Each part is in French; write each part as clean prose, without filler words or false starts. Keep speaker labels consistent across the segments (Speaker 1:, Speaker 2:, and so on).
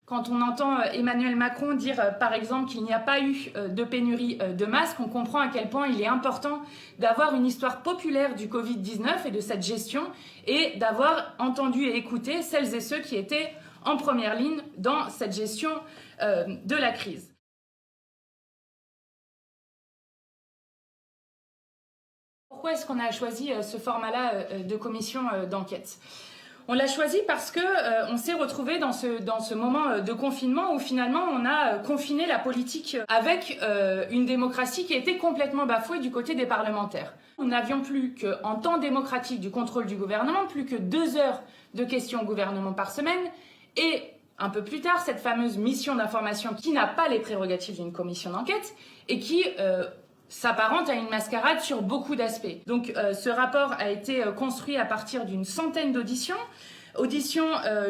Speaker 1: Quand on entend Emmanuel Macron dire, par exemple, qu'il n'y a pas eu de pénurie de masques, on comprend à quel point il est important d'avoir une histoire populaire du Covid-19 et de cette gestion, et d'avoir entendu et écouté celles et ceux qui étaient en première ligne dans cette gestion de la crise. Pourquoi est-ce qu'on a choisi ce format-là de commission d'enquête ? On l'a choisi parce que on s'est retrouvé dans ce moment de confinement où finalement on a confiné la politique avec une démocratie qui était complètement bafouée du côté des parlementaires. Nous n'avions plus qu'en temps démocratique du contrôle du gouvernement, plus que 2 heures de questions au gouvernement par semaine, et un peu plus tard cette fameuse mission d'information qui n'a pas les prérogatives d'une commission d'enquête et qui s'apparente à une mascarade sur beaucoup d'aspects. Donc ce rapport a été construit à partir d'une centaine d'auditions,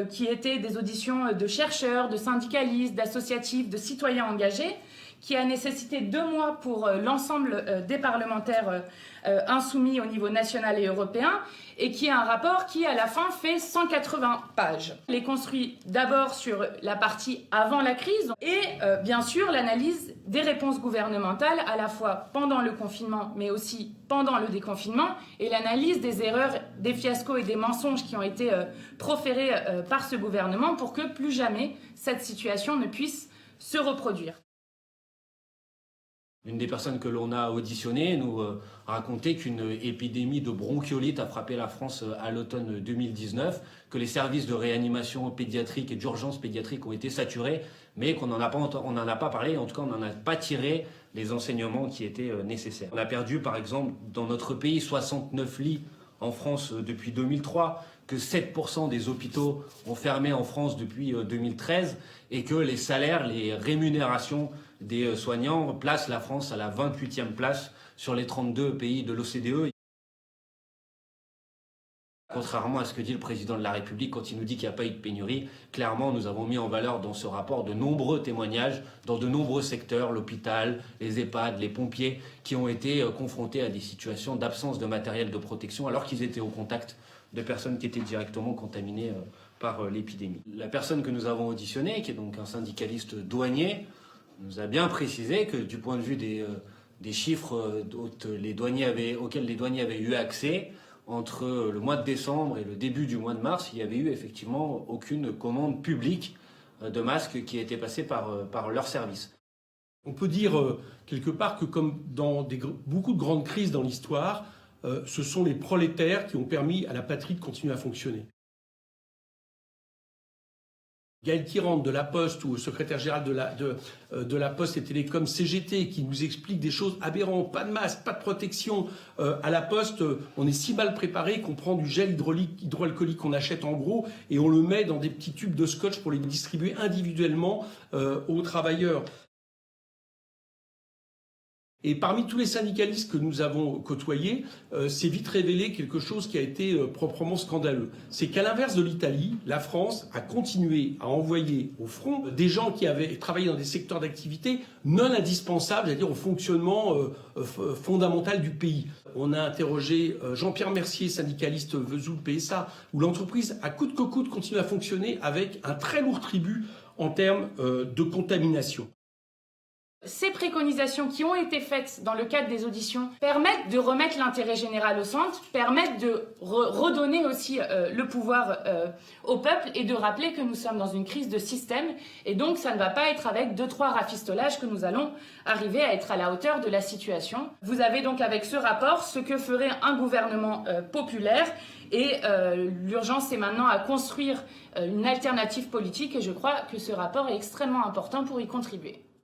Speaker 1: qui étaient des auditions de chercheurs, de syndicalistes, d'associatifs, de citoyens engagés, qui a nécessité 2 mois pour l'ensemble des parlementaires insoumis au niveau national et européen, et qui est un rapport qui, à la fin, fait 180 pages. Il est construit d'abord sur la partie avant la crise et, bien sûr, l'analyse des réponses gouvernementales, à la fois pendant le confinement, mais aussi pendant le déconfinement, et l'analyse des erreurs, des fiascos et des mensonges qui ont été proférés par ce gouvernement pour que plus jamais cette situation ne puisse se reproduire.
Speaker 2: Une des personnes que l'on a auditionnées nous racontait qu'une épidémie de bronchiolite a frappé la France à l'automne 2019, que les services de réanimation pédiatrique et d'urgence pédiatrique ont été saturés, mais qu'on n'en a pas parlé, en tout cas on n'en a pas tiré les enseignements qui étaient nécessaires. On a perdu par exemple dans notre pays 69 lits en France depuis 2003, que 7% des hôpitaux ont fermé en France depuis 2013 et que les salaires, les rémunérations des soignants placent la France à la 28e place sur les 32 pays de l'OCDE. Contrairement à ce que dit le président de la République quand il nous dit qu'il n'y a pas eu de pénurie, clairement nous avons mis en valeur dans ce rapport de nombreux témoignages dans de nombreux secteurs, l'hôpital, les EHPAD, les pompiers, qui ont été confrontés à des situations d'absence de matériel de protection alors qu'ils étaient au contact de personnes qui étaient directement contaminées par l'épidémie. La personne que nous avons auditionnée, qui est donc un syndicaliste douanier, nous a bien précisé que du point de vue des chiffres auxquels les douaniers avaient eu accès, entre le mois de décembre et le début du mois de mars, il n'y avait eu effectivement aucune commande publique de masques qui était passée par leur service.
Speaker 3: On peut dire quelque part que comme dans beaucoup de grandes crises dans l'histoire, ce sont les prolétaires qui ont permis à la patrie de continuer à fonctionner. Gaël Tirante de La Poste ou secrétaire général de la Poste et Télécom CGT qui nous explique des choses aberrantes, pas de masque, pas de protection. À La Poste, on est si mal préparé qu'on prend du gel hydroalcoolique qu'on achète en gros et on le met dans des petits tubes de scotch pour les distribuer individuellement aux travailleurs. Et parmi tous les syndicalistes que nous avons côtoyés, c'est vite révélé quelque chose qui a été proprement scandaleux. C'est qu'à l'inverse de l'Italie, la France a continué à envoyer au front des gens qui avaient travaillé dans des secteurs d'activité non indispensables, c'est-à-dire au fonctionnement fondamental du pays. On a interrogé Jean-Pierre Mercier, syndicaliste Vesoul PSA, où l'entreprise, à coûte que coûte, continue à fonctionner avec un très lourd tribut en termes de contamination.
Speaker 1: Ces préconisations qui ont été faites dans le cadre des auditions permettent de remettre l'intérêt général au centre, permettent de redonner aussi le pouvoir au peuple et de rappeler que nous sommes dans une crise de système et donc ça ne va pas être avec 2-3 rafistolages que nous allons arriver à être à la hauteur de la situation. Vous avez donc avec ce rapport ce que ferait un gouvernement populaire et l'urgence est maintenant à construire une alternative politique et je crois que ce rapport est extrêmement important pour y contribuer.